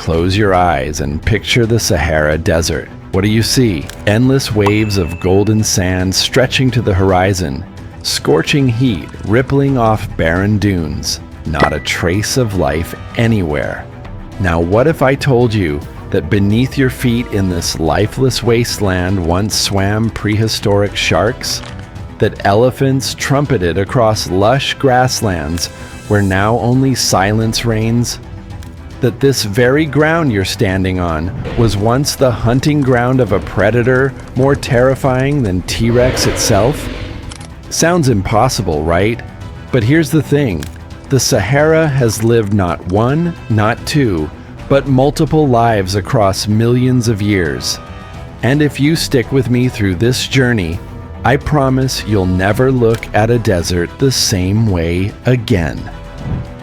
Close your eyes and picture the Sahara Desert. What do you see? Endless waves of golden sand stretching to the horizon, scorching heat rippling off barren dunes. Not a trace of life anywhere. Now what if I told you that beneath your feet in this lifeless wasteland once swam prehistoric sharks? That elephants trumpeted across lush grasslands where now only silence reigns? That this very ground you're standing on was once the hunting ground of a predator more terrifying than T-Rex itself? Sounds impossible, right? But here's the thing. The Sahara has lived not one, not two, but multiple lives across millions of years. And if you stick with me through this journey, I promise you'll never look at a desert the same way again.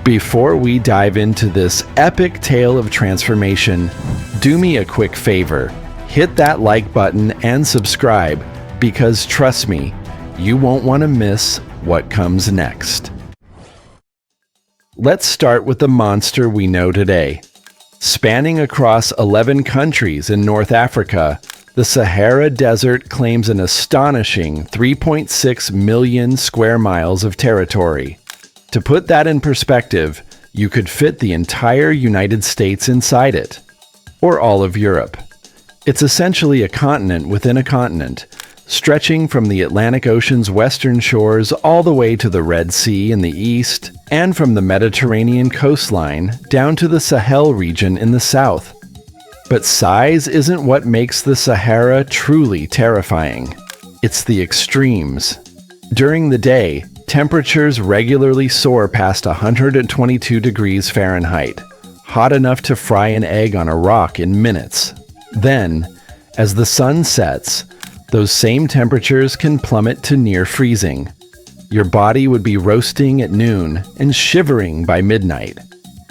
Before we dive into this epic tale of transformation, do me a quick favor. Hit that like button and subscribe, because trust me, you won't want to miss what comes next. Let's start with the monster we know today. Spanning across 11 countries in North Africa, the Sahara Desert claims an astonishing 3.6 million square miles of territory. To put that in perspective, you could fit the entire United States inside it, or all of Europe. It's essentially a continent within a continent, stretching from the Atlantic Ocean's western shores all the way to the Red Sea in the east, and from the Mediterranean coastline down to the Sahel region in the south. But size isn't what makes the Sahara truly terrifying. It's the extremes. During the day, temperatures regularly soar past 122 degrees Fahrenheit, hot enough to fry an egg on a rock in minutes. Then, as the sun sets, those same temperatures can plummet to near freezing. Your body would be roasting at noon and shivering by midnight.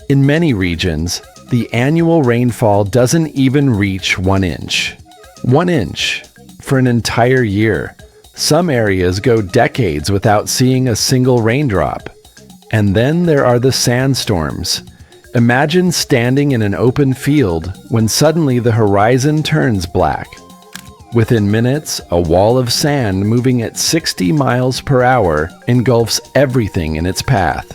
In many regions, the annual rainfall doesn't even reach 1 inch. 1 inch for an entire year. Some areas go decades without seeing a single raindrop. And then there are the sandstorms. Imagine standing in an open field when suddenly the horizon turns black. Within minutes, a wall of sand moving at 60 miles per hour engulfs everything in its path.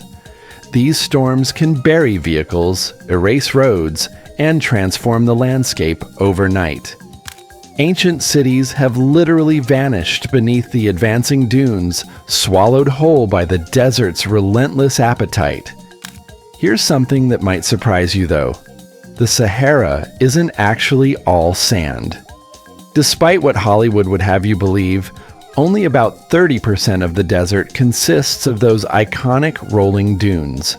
These storms can bury vehicles, erase roads, and transform the landscape overnight. Ancient cities have literally vanished beneath the advancing dunes, swallowed whole by the desert's relentless appetite. Here's something that might surprise you though. The Sahara isn't actually all sand. Despite what Hollywood would have you believe, only about 30% of the desert consists of those iconic rolling dunes.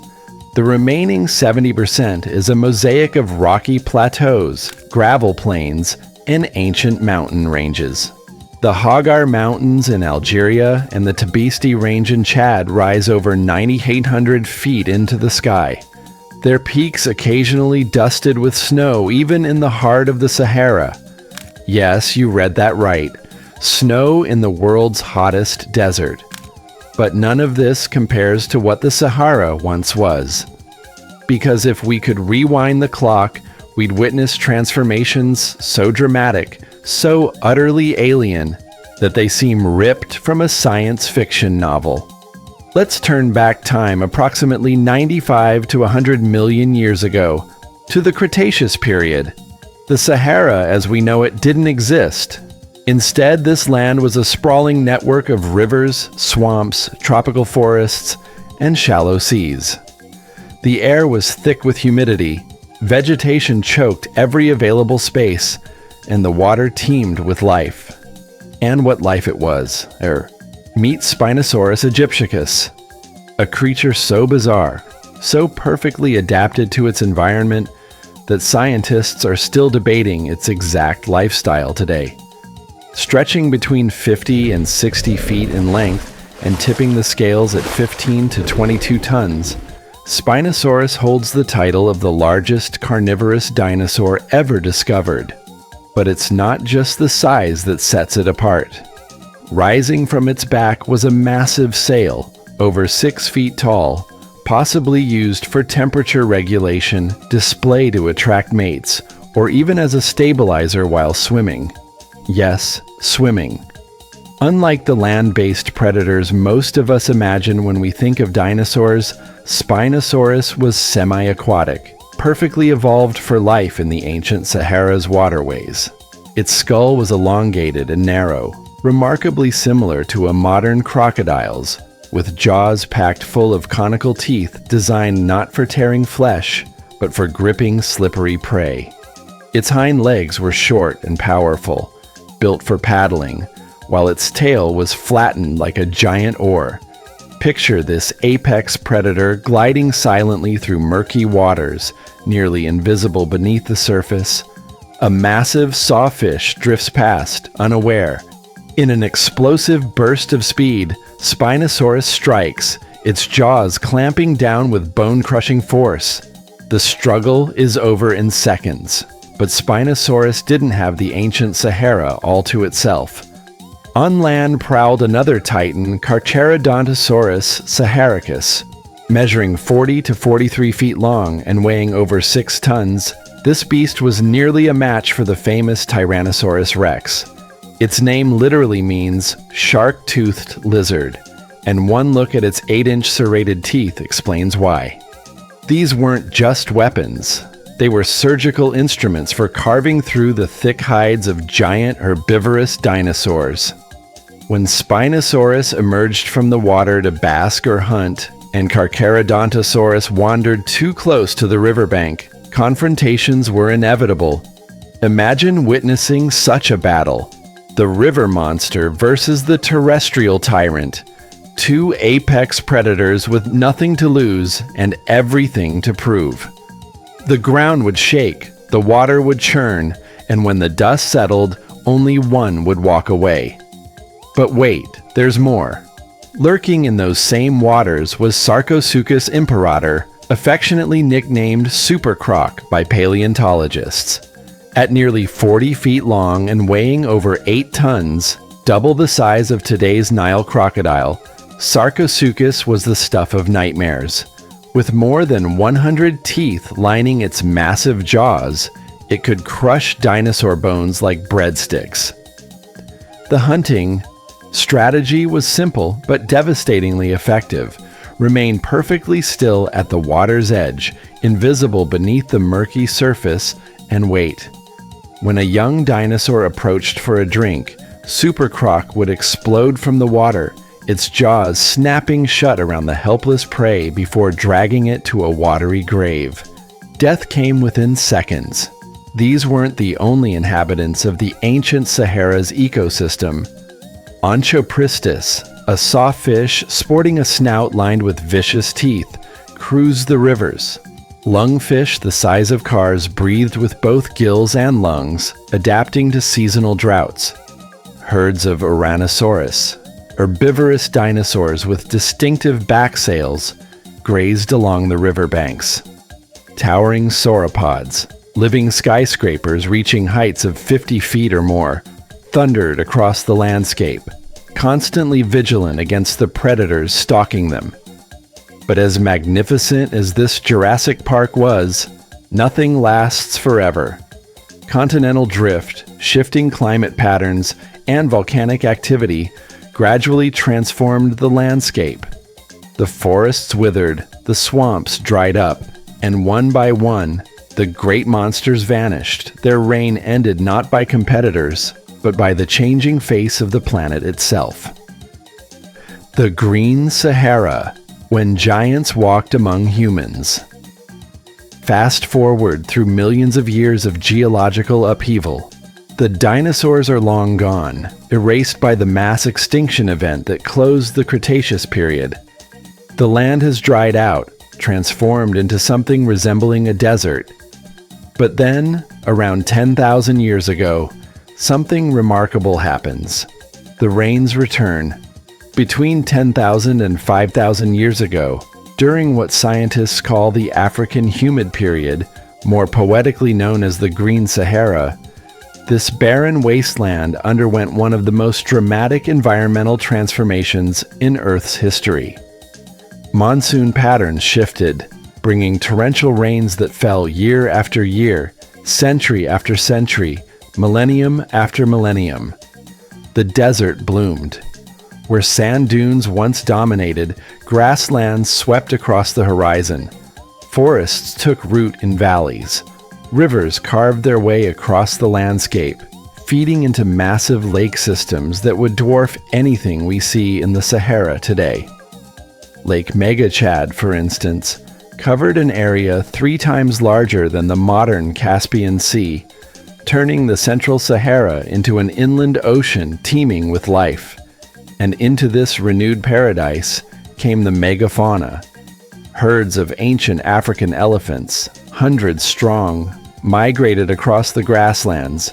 The remaining 70% is a mosaic of rocky plateaus, gravel plains, and ancient mountain ranges. The Hagar Mountains in Algeria and the Tibesti Range in Chad rise over 9,800 feet into the sky. Their peaks occasionally dusted with snow even in the heart of the Sahara. Yes, you read that right. Snow in the world's hottest desert. But none of this compares to what the Sahara once was. Because if we could rewind the clock, we'd witness transformations so dramatic, so utterly alien, that they seem ripped from a science fiction novel. Let's turn back time approximately 95 to 100 million years ago, to the Cretaceous period. The Sahara as we know it didn't exist. Instead, this land was a sprawling network of rivers, swamps, tropical forests, and shallow seas. The air was thick with humidity, vegetation choked every available space, and the water teemed with life. And what life it was. Meet Spinosaurus aegyptiacus, a creature so bizarre, so perfectly adapted to its environment that scientists are still debating its exact lifestyle today. Stretching between 50 and 60 feet in length and tipping the scales at 15 to 22 tons, Spinosaurus holds the title of the largest carnivorous dinosaur ever discovered. But it's not just the size that sets it apart. Rising from its back was a massive sail, over 6 feet tall, possibly used for temperature regulation, display to attract mates, or even as a stabilizer while swimming. Yes, swimming. Unlike the land-based predators most of us imagine when we think of dinosaurs, Spinosaurus was semi-aquatic, perfectly evolved for life in the ancient Sahara's waterways. Its skull was elongated and narrow, remarkably similar to a modern crocodile's, with jaws packed full of conical teeth designed not for tearing flesh, but for gripping slippery prey. Its hind legs were short and powerful, built for paddling, while its tail was flattened like a giant oar. Picture this apex predator gliding silently through murky waters, nearly invisible beneath the surface. A massive sawfish drifts past, unaware. In an explosive burst of speed, Spinosaurus strikes, its jaws clamping down with bone-crushing force. The struggle is over in seconds, but Spinosaurus didn't have the ancient Sahara all to itself. On land prowled another titan, Carcharodontosaurus saharicus. Measuring 40 to 43 feet long and weighing over 6 tons, this beast was nearly a match for the famous Tyrannosaurus rex. Its name literally means shark-toothed lizard, and one look at its 8-inch serrated teeth explains why. These weren't just weapons. They were surgical instruments for carving through the thick hides of giant herbivorous dinosaurs. When Spinosaurus emerged from the water to bask or hunt, and Carcharodontosaurus wandered too close to the riverbank, confrontations were inevitable. Imagine witnessing such a battle. The river monster versus the terrestrial tyrant. Two apex predators with nothing to lose and everything to prove. The ground would shake, the water would churn, and when the dust settled, only one would walk away. But wait, there's more. Lurking in those same waters was Sarcosuchus imperator, affectionately nicknamed SuperCroc by paleontologists. At nearly 40 feet long and weighing over 8 tons, double the size of today's Nile crocodile, Sarcosuchus was the stuff of nightmares. With more than 100 teeth lining its massive jaws, it could crush dinosaur bones like breadsticks. The hunting strategy was simple but devastatingly effective. Remain perfectly still at the water's edge, invisible beneath the murky surface, and wait. When a young dinosaur approached for a drink, SuperCroc would explode from the water, its jaws snapping shut around the helpless prey before dragging it to a watery grave. Death came within seconds. These weren't the only inhabitants of the ancient Sahara's ecosystem. Onchopristis, a sawfish sporting a snout lined with vicious teeth, cruised the rivers. Lungfish the size of cars breathed with both gills and lungs, adapting to seasonal droughts. Herds of Ouranosaurus, herbivorous dinosaurs with distinctive back sails, grazed along the riverbanks. Towering sauropods, living skyscrapers reaching heights of 50 feet or more, thundered across the landscape, constantly vigilant against the predators stalking them. But as magnificent as this Jurassic Park was, nothing lasts forever. Continental drift, shifting climate patterns, and volcanic activity gradually transformed the landscape. The forests withered, the swamps dried up, and one by one, the great monsters vanished. Their reign ended not by competitors, but by the changing face of the planet itself. The Green Sahara, when giants walked among humans. Fast forward through millions of years of geological upheaval. The dinosaurs are long gone, erased by the mass extinction event that closed the Cretaceous period. The land has dried out, transformed into something resembling a desert. But then, around 10,000 years ago, something remarkable happens. The rains return. Between 10,000 and 5,000 years ago, during what scientists call the African humid period, more poetically known as the Green Sahara, this barren wasteland underwent one of the most dramatic environmental transformations in Earth's history. Monsoon patterns shifted, bringing torrential rains that fell year after year, century after century, millennium after millennium. The desert bloomed. Where sand dunes once dominated, grasslands swept across the horizon. Forests took root in valleys. Rivers carved their way across the landscape, feeding into massive lake systems that would dwarf anything we see in the Sahara today. Lake Megachad, for instance, covered an area 3 times larger than the modern Caspian Sea, turning the Central Sahara into an inland ocean teeming with life. And into this renewed paradise came the megafauna. Herds of ancient African elephants, hundreds strong, migrated across the grasslands,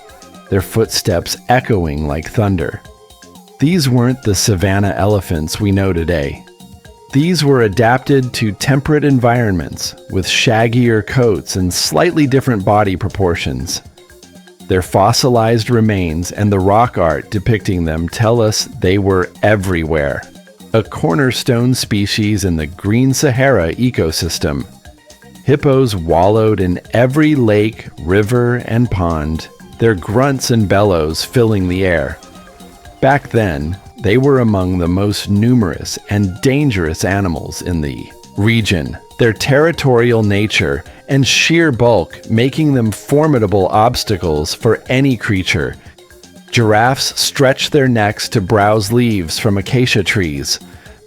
their footsteps echoing like thunder. These weren't the savanna elephants we know today. These were adapted to temperate environments with shaggier coats and slightly different body proportions. Their fossilized remains and the rock art depicting them tell us they were everywhere. A cornerstone species in the Green Sahara ecosystem. Hippos wallowed in every lake, river, and pond, their grunts and bellows filling the air. Back then, they were among the most numerous and dangerous animals in the region, their territorial nature and sheer bulk making them formidable obstacles for any creature. Giraffes stretched their necks to browse leaves from acacia trees,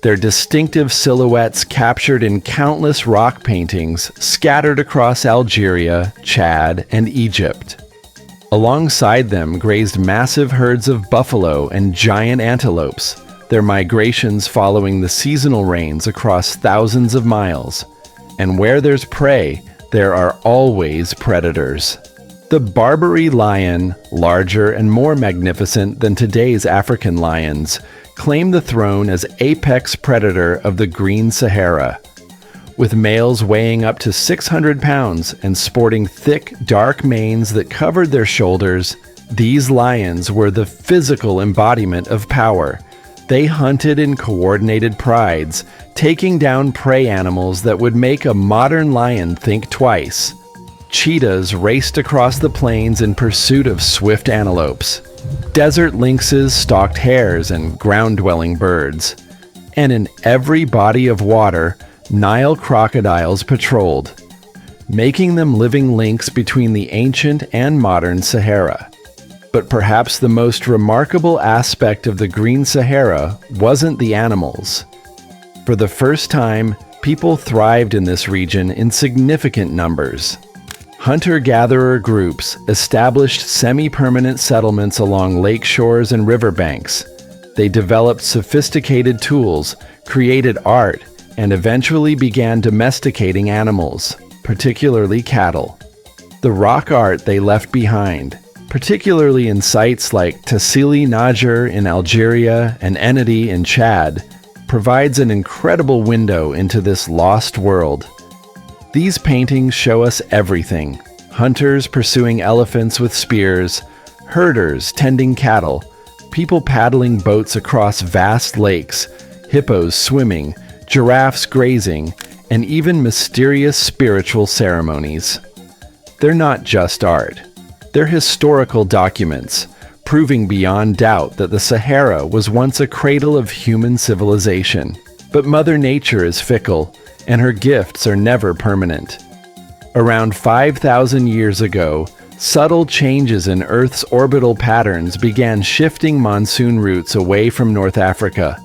their distinctive silhouettes captured in countless rock paintings scattered across Algeria, Chad, and Egypt. Alongside them grazed massive herds of buffalo and giant antelopes, their migrations following the seasonal rains across thousands of miles. And where there's prey, there are always predators. The Barbary lion, larger and more magnificent than today's African lions, claimed the throne as apex predator of the Green Sahara. With males weighing up to 600 pounds and sporting thick, dark manes that covered their shoulders, these lions were the physical embodiment of power. They hunted in coordinated prides, taking down prey animals that would make a modern lion think twice. Cheetahs raced across the plains in pursuit of swift antelopes. Desert lynxes stalked hares and ground-dwelling birds. And in every body of water, Nile crocodiles patrolled, making them living links between the ancient and modern Sahara. But perhaps the most remarkable aspect of the Green Sahara wasn't the animals. For the first time, people thrived in this region in significant numbers. Hunter-gatherer groups established semi-permanent settlements along lake shores and riverbanks. They developed sophisticated tools, created art, and eventually began domesticating animals, particularly cattle. The rock art they left behind, particularly in sites like Tassili Najjar in Algeria and Ennedi in Chad, provides an incredible window into this lost world. These paintings show us everything: hunters pursuing elephants with spears, herders tending cattle, people paddling boats across vast lakes, hippos swimming, giraffes grazing, and even mysterious spiritual ceremonies. They're not just art. They're historical documents, proving beyond doubt that the Sahara was once a cradle of human civilization. But Mother Nature is fickle, and her gifts are never permanent. Around 5,000 years ago, subtle changes in Earth's orbital patterns began shifting monsoon routes away from North Africa.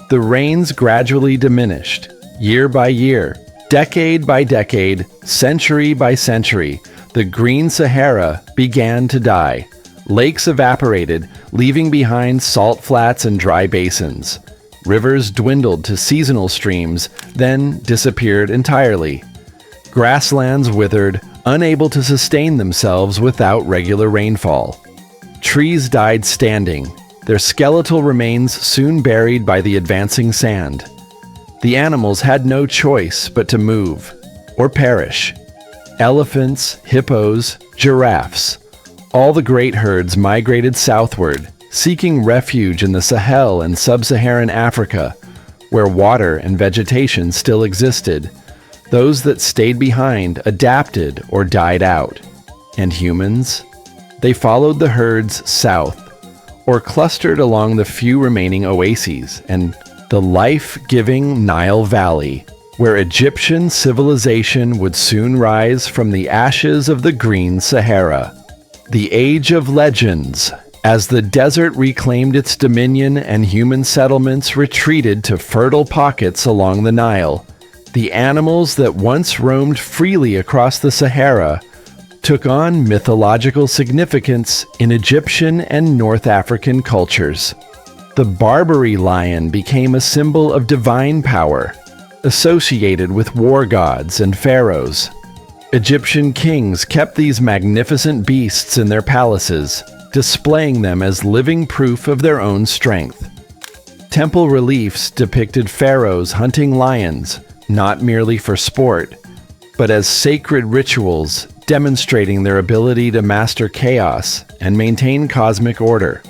The rains gradually diminished, year by year, decade by decade, century by century. The Green Sahara began to die. Lakes evaporated, leaving behind salt flats and dry basins. Rivers dwindled to seasonal streams, then disappeared entirely. Grasslands withered, unable to sustain themselves without regular rainfall. Trees died standing, their skeletal remains soon buried by the advancing sand. The animals had no choice but to move, or perish. Elephants, hippos, giraffes, all the great herds migrated southward, seeking refuge in the Sahel and sub-Saharan Africa, where water and vegetation still existed. Those that stayed behind adapted or died out. And humans? They followed the herds south, or clustered along the few remaining oases and the life-giving Nile Valley, where Egyptian civilization would soon rise from the ashes of the Green Sahara. The Age of Legends, as the desert reclaimed its dominion and human settlements retreated to fertile pockets along the Nile. The animals that once roamed freely across the Sahara took on mythological significance in Egyptian and North African cultures. The Barbary lion became a symbol of divine power, associated with war gods and pharaohs. Egyptian kings kept these magnificent beasts in their palaces, displaying them as living proof of their own strength. Temple reliefs depicted pharaohs hunting lions, not merely for sport, but as sacred rituals demonstrating their ability to master chaos and maintain cosmic order.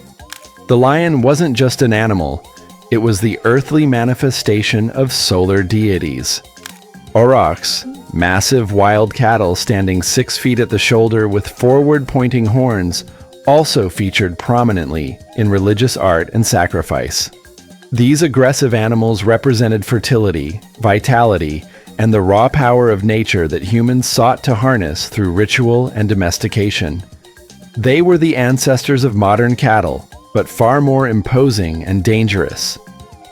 The lion wasn't just an animal, it was the earthly manifestation of solar deities. Aurochs, massive wild cattle standing 6 feet at the shoulder with forward-pointing horns, also featured prominently in religious art and sacrifice. These aggressive animals represented fertility, vitality, and the raw power of nature that humans sought to harness through ritual and domestication. They were the ancestors of modern cattle, but far more imposing and dangerous.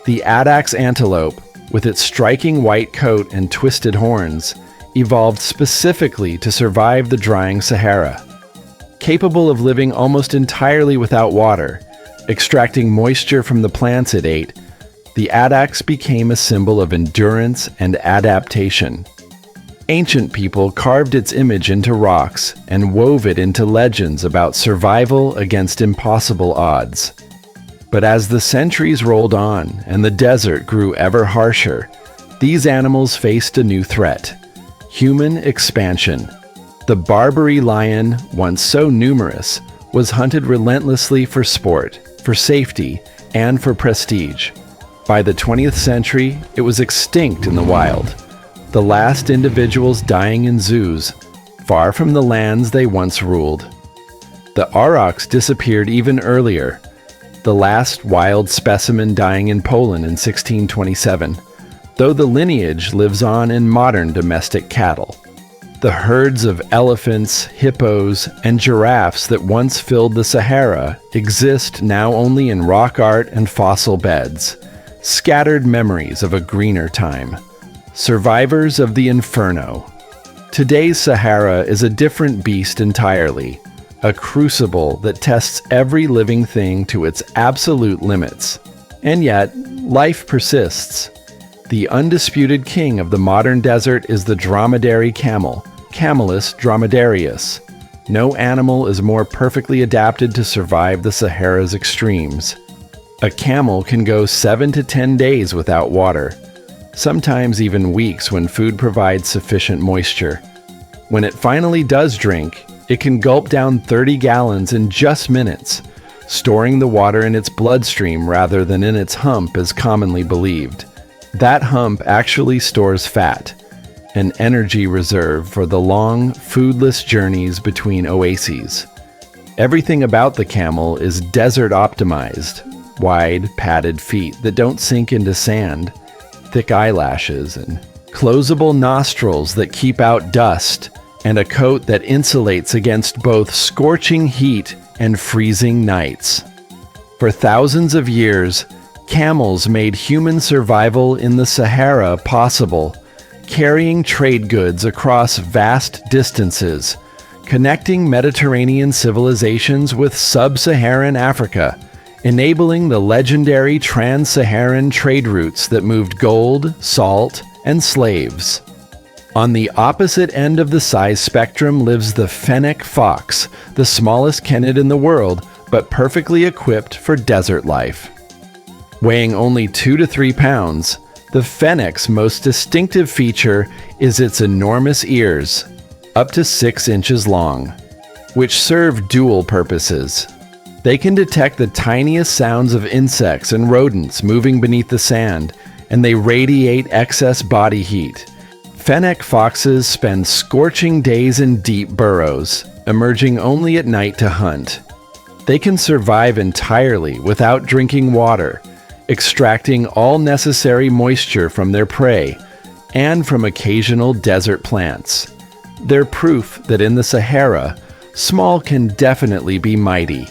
The Addax antelope, with its striking white coat and twisted horns, evolved specifically to survive the drying Sahara. Capable of living almost entirely without water, extracting moisture from the plants it ate, the Addax became a symbol of endurance and adaptation. Ancient people carved its image into rocks and wove it into legends about survival against impossible odds. But as the centuries rolled on and the desert grew ever harsher, these animals faced a new threat: human expansion. The Barbary lion, once so numerous, was hunted relentlessly for sport, for safety, and for prestige. By the 20th century, it was extinct in the wild, the last individuals dying in zoos, far from the lands they once ruled. The aurochs disappeared even earlier, the last wild specimen dying in Poland in 1627, though the lineage lives on in modern domestic cattle. The herds of elephants, hippos, and giraffes that once filled the Sahara exist now only in rock art and fossil beds, scattered memories of a greener time, survivors of the inferno. Today's Sahara is a different beast entirely, a crucible that tests every living thing to its absolute limits. And yet, life persists. The undisputed king of the modern desert is the dromedary camel, Camelus dromedarius. No animal is more perfectly adapted to survive the Sahara's extremes. A camel can go 7 to 10 days without water, sometimes even weeks when food provides sufficient moisture. When it finally does drink, it can gulp down 30 gallons in just minutes, storing the water in its bloodstream rather than in its hump as commonly believed. That hump actually stores fat, an energy reserve for the long, foodless journeys between oases. Everything about the camel is desert optimized: wide, padded feet that don't sink into sand, thick eyelashes, and closable nostrils that keep out dust, and a coat that insulates against both scorching heat and freezing nights. For thousands of years, camels made human survival in the Sahara possible, carrying trade goods across vast distances, connecting Mediterranean civilizations with sub-Saharan Africa, enabling the legendary trans-Saharan trade routes that moved gold, salt, and slaves. On the opposite end of the size spectrum lives the fennec fox, the smallest canid in the world, but perfectly equipped for desert life. Weighing only 2 to 3 pounds, the fennec's most distinctive feature is its enormous ears, up to 6 inches long, which serve dual purposes. They can detect the tiniest sounds of insects and rodents moving beneath the sand and they radiate excess body heat. Fennec foxes spend scorching days in deep burrows, emerging only at night to hunt. They can survive entirely without drinking water, extracting all necessary moisture from their prey and from occasional desert plants. They're proof that in the Sahara, small can definitely be mighty.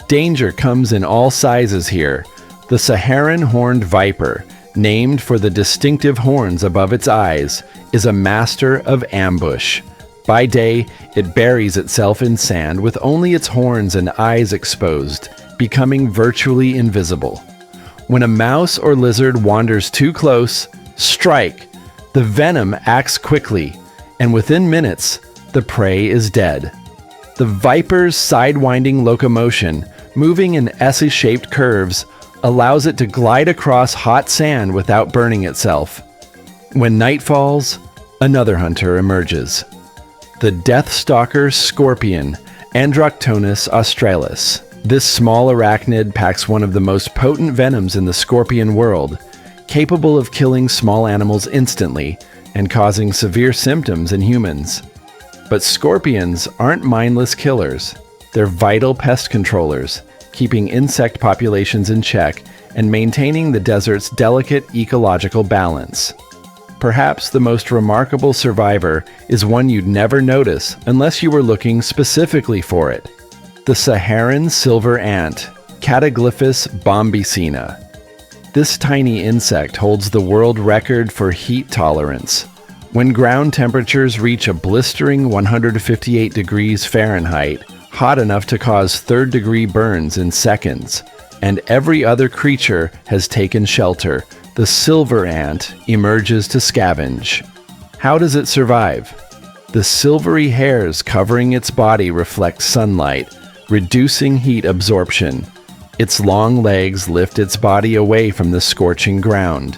Danger comes in all sizes here. The Saharan horned viper, named for the distinctive horns above its eyes, is a master of ambush. By day, it buries itself in sand with only its horns and eyes exposed, becoming virtually invisible. When a mouse or lizard wanders too close, strike! The venom acts quickly, and within minutes, the prey is dead. The viper's sidewinding locomotion, moving in S-shaped curves, allows it to glide across hot sand without burning itself. When night falls, another hunter emerges. The death-stalker scorpion, Androctonus australis. This small arachnid packs one of the most potent venoms in the scorpion world, capable of killing small animals instantly and causing severe symptoms in humans. But scorpions aren't mindless killers. They're vital pest controllers, keeping insect populations in check and maintaining the desert's delicate ecological balance. Perhaps the most remarkable survivor is one you'd never notice unless you were looking specifically for it. The Saharan silver ant, Cataglyphus bombycina. This tiny insect holds the world record for heat tolerance. When ground temperatures reach a blistering 158 degrees Fahrenheit, hot enough to cause third-degree burns in seconds, and every other creature has taken shelter, the silver ant emerges to scavenge. How does it survive? The silvery hairs covering its body reflect sunlight, reducing heat absorption. Its long legs lift its body away from the scorching ground,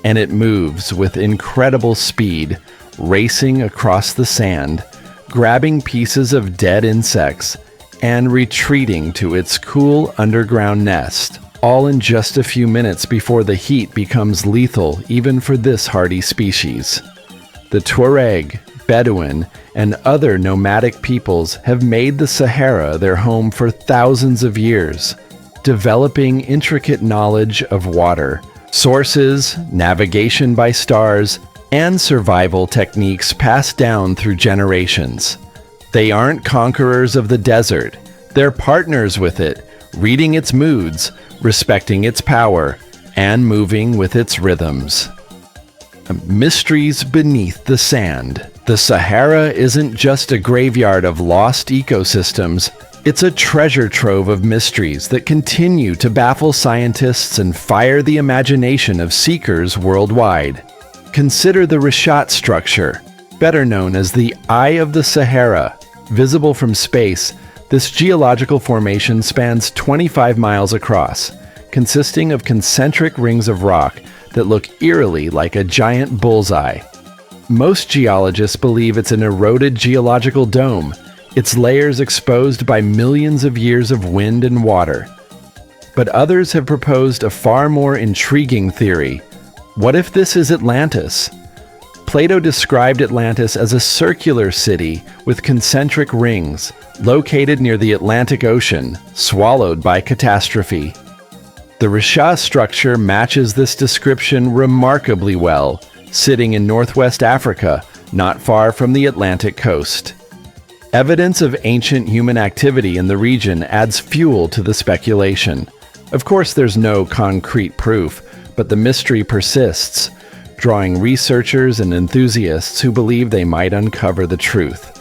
and it moves with incredible speed, racing across the sand, grabbing pieces of dead insects, and retreating to its cool underground nest, all in just a few minutes before the heat becomes lethal even for this hardy species. The Tuareg, Bedouin, and other nomadic peoples have made the Sahara their home for thousands of years, developing intricate knowledge of water, sources, navigation by stars, and survival techniques passed down through generations. They aren't conquerors of the desert, they're partners with it, reading its moods, respecting its power, and moving with its rhythms. Mysteries beneath the sand. The Sahara isn't just a graveyard of lost ecosystems, it's a treasure trove of mysteries that continue to baffle scientists and fire the imagination of seekers worldwide. Consider the Reshat structure, better known as the Eye of the Sahara. Visible from space, this geological formation spans 25 miles across, consisting of concentric rings of rock that look eerily like a giant bullseye. Most geologists believe it's an eroded geological dome, its layers exposed by millions of years of wind and water. But others have proposed a far more intriguing theory. What if this is Atlantis? Plato described Atlantis as a circular city with concentric rings, located near the Atlantic Ocean, swallowed by catastrophe. The Reshat structure matches this description remarkably well, sitting in northwest Africa, not far from the Atlantic coast. Evidence of ancient human activity in the region adds fuel to the speculation. Of course, there's no concrete proof, but the mystery persists, drawing researchers and enthusiasts who believe they might uncover the truth.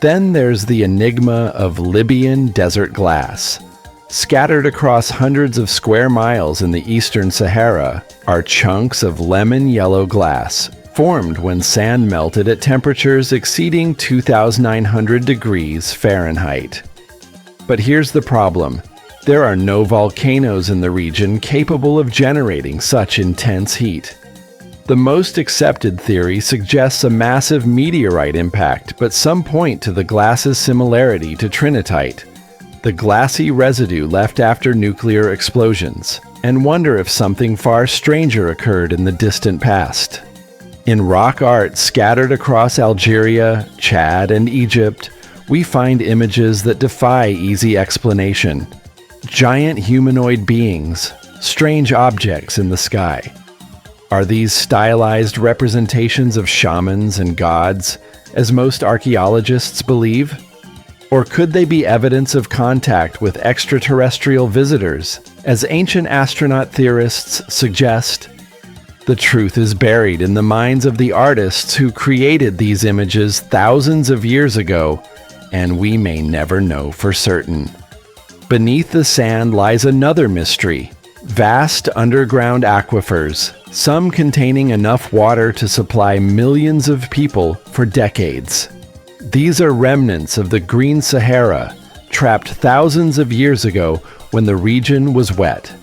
Then there's the enigma of Libyan desert glass. Scattered across hundreds of square miles in the eastern Sahara are chunks of lemon yellow glass, formed when sand melted at temperatures exceeding 2,900 degrees Fahrenheit. But here's the problem. There are no volcanoes in the region capable of generating such intense heat. The most accepted theory suggests a massive meteorite impact, but some point to the glass's similarity to trinitite, the glassy residue left after nuclear explosions. and wonder if something far stranger occurred in the distant past. In rock art scattered across Algeria, Chad, and Egypt, we find images that defy easy explanation. Giant humanoid beings, strange objects in the sky. Are these stylized representations of shamans and gods, as most archaeologists believe? Or could they be evidence of contact with extraterrestrial visitors, as ancient astronaut theorists suggest? The truth is buried in the minds of the artists who created these images thousands of years ago, and we may never know for certain. Beneath the sand lies another mystery: vast underground aquifers, some containing enough water to supply millions of people for decades. These are remnants of the Green Sahara, trapped thousands of years ago when the region was wet.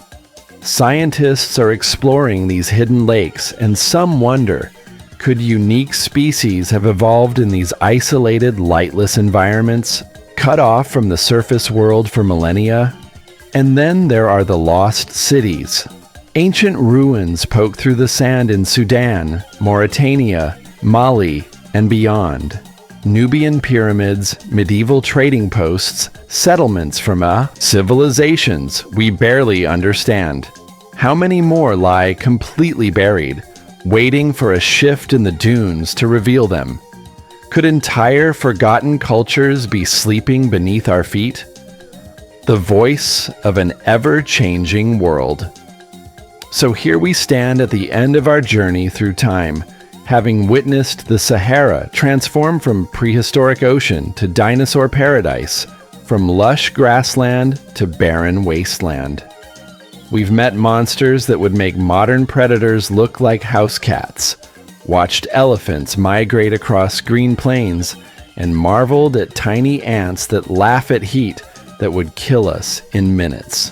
Scientists are exploring these hidden lakes, and some wonder, could unique species have evolved in these isolated, lightless environments, cut off from the surface world for millennia? And then there are the lost cities. Ancient ruins poke through the sand in Sudan, Mauritania, Mali, and beyond. Nubian pyramids, medieval trading posts, settlements from civilizations we barely understand. How many more lie completely buried, waiting for a shift in the dunes to reveal them? Could entire forgotten cultures be sleeping beneath our feet? The voice of an ever-changing world. So here we stand at the end of our journey through time, having witnessed the Sahara transform from prehistoric ocean to dinosaur paradise, from lush grassland to barren wasteland. We've met monsters that would make modern predators look like house cats, watched elephants migrate across green plains, and marveled at tiny ants that laugh at heat that would kill us in minutes.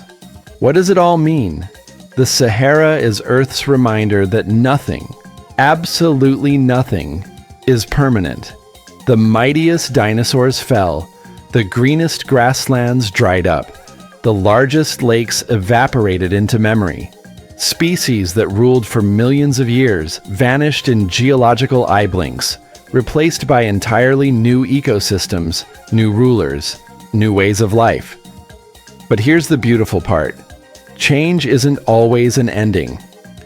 What does it all mean? The Sahara is Earth's reminder that nothing, absolutely nothing, is permanent. The mightiest dinosaurs fell, the greenest grasslands dried up, the largest lakes evaporated into memory. Species that ruled for millions of years vanished in geological eye blinks, replaced by entirely new ecosystems, new rulers, new ways of life. But here's the beautiful part. Change isn't always an ending.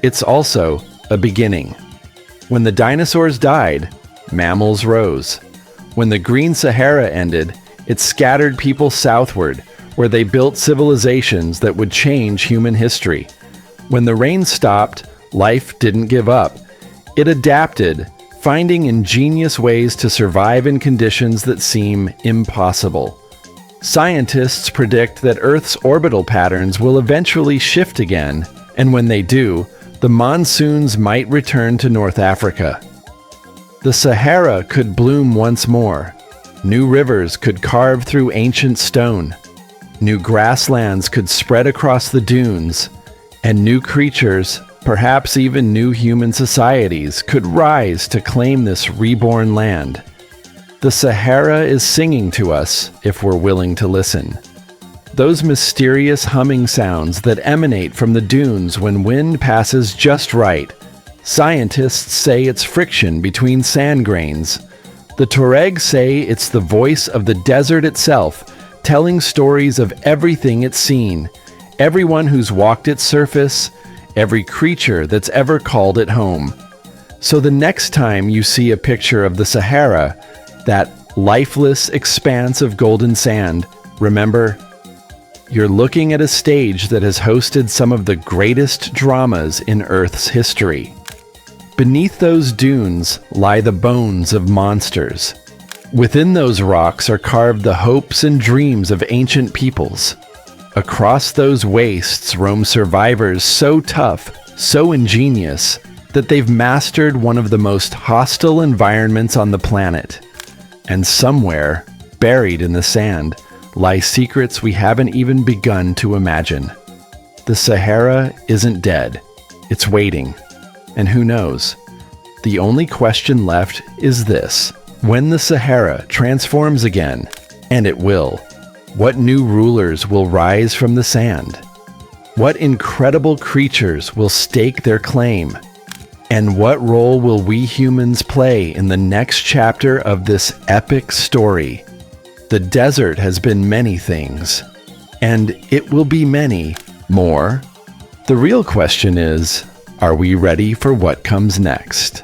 It's also a beginning. When the dinosaurs died, mammals rose. When the Green Sahara ended, it scattered people southward, where they built civilizations that would change human history. When the rain stopped, life didn't give up. It adapted, finding ingenious ways to survive in conditions that seem impossible. Scientists predict that Earth's orbital patterns will eventually shift again, and when they do, the monsoons might return to North Africa. The Sahara could bloom once more. New rivers could carve through ancient stone. New grasslands could spread across the dunes, and new creatures, perhaps even new human societies, could rise to claim this reborn land. The Sahara is singing to us if we're willing to listen. Those mysterious humming sounds that emanate from the dunes when wind passes just right. Scientists say it's friction between sand grains. The Tuareg say it's the voice of the desert itself, telling stories of everything it's seen, everyone who's walked its surface, every creature that's ever called it home. So the next time you see a picture of the Sahara, that lifeless expanse of golden sand, remember, you're looking at a stage that has hosted some of the greatest dramas in Earth's history. Beneath those dunes lie the bones of monsters. Within those rocks are carved the hopes and dreams of ancient peoples. Across those wastes roam survivors so tough, so ingenious, that they've mastered one of the most hostile environments on the planet. And somewhere, buried in the sand, lie secrets we haven't even begun to imagine. The Sahara isn't dead. It's waiting. And who knows? The only question left is this. When the Sahara transforms again, and it will, what new rulers will rise from the sand? What incredible creatures will stake their claim? And what role will we humans play in the next chapter of this epic story? The desert has been many things, and it will be many more. The real question is, are we ready for what comes next?